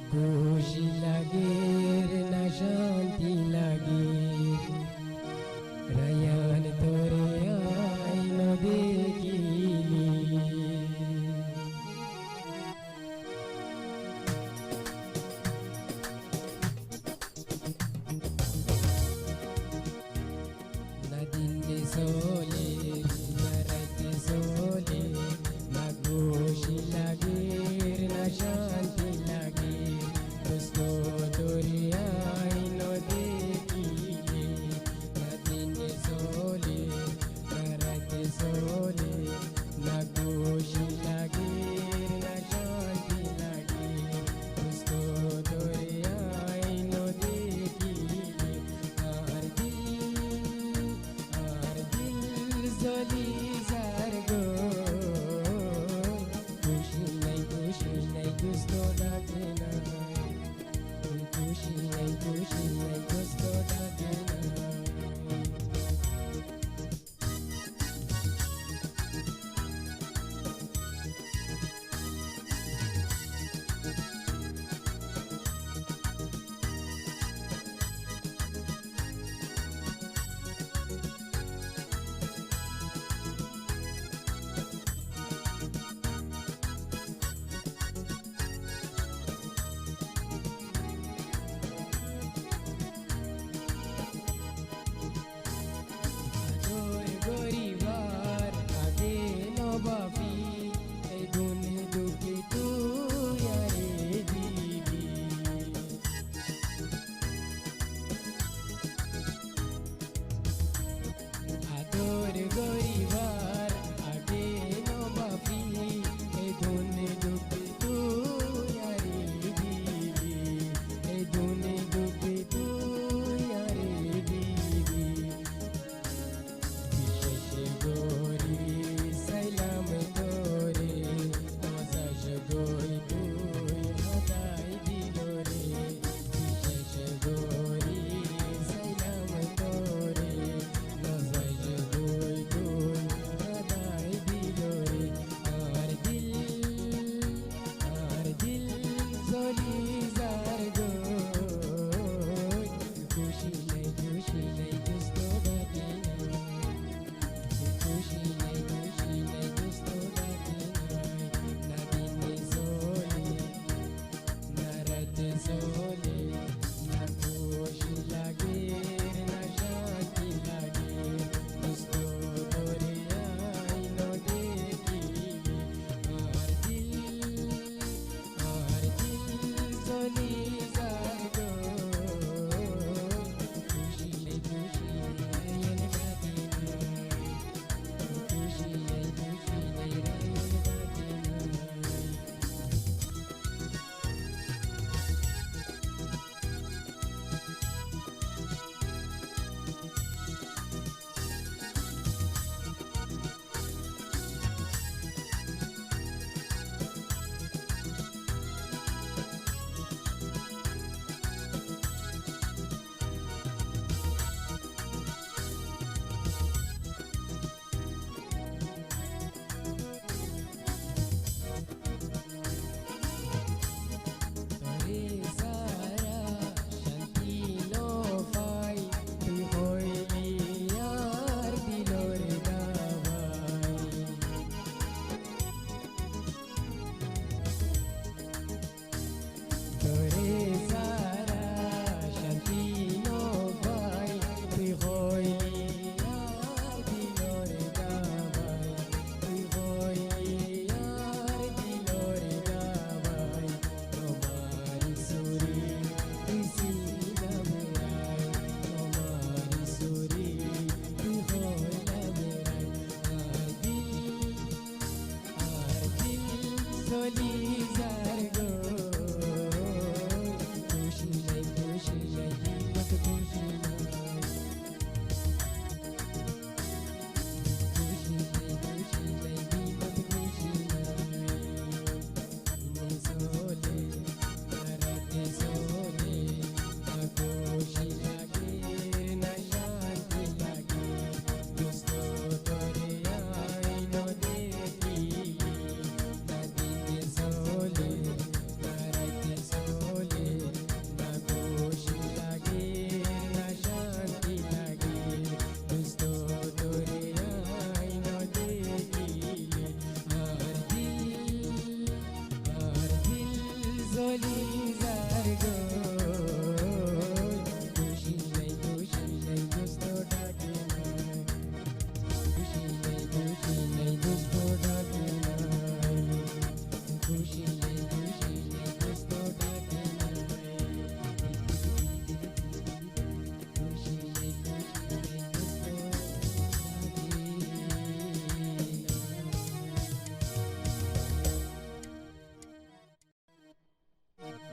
খুশি লাগে না শান্তি লাগে রায়ান তোরে আইন দেখিলি না দিনে সোলে না রাতে সোলে না খুশি লাগে না শান্তি লাগে দোস্ত তোরে আইন দেখিলে না দিনে সোলে না রাতে সোলে না খুশি লাগে না শান্তি লাগে দোস্ত তোরে আইন দেখিলে আর দিল জলি যার গো খুশি নাই দোস্ত ডাকে না খুশি নাই দোস্ত ডাকে না গরিবার আগে নবাবি এই গুনে দুঃখে তুই আরে দিবি আদর গরিবার আগে নবাবি এই গুনে দুঃখে তুই আরে দিবি এই গুনে দুঃখে তুই আরে দিবি গোরি সাইলাম তোরে আজাজ গই তুই হদাই দিল রে বিশেষ গোরি সাইলাম তোরে আজাজ গই তুই হদাই দিল রে আর দিল জলি যার গো খুশি নাই দোস্ত ডাকে না খুশি নাই দোস্ত ডাকে না দিনে সোলে না রাতে সোলে না খুশি লাগে না শান্তি লাগে দোস্ত তোরে আইন দেখিলে আর দিল চলি যায় গো খুশি নাই রায়ান ডাকে না খুশি নাই রায়ান ডাকে না তোরে সারা শান্তি নো পাই তুই হইলি আর দিলর দাওয়াই তোরে সারা শান্তি নো পাই তুই হইলি আর দিলর দাওয়াই তুই হইলি আর দিলর দাওয়াই তোমারি সুরি দিছিলাম রায় তোমারি সুরি তুই হইলাম রায় আর দিল চলি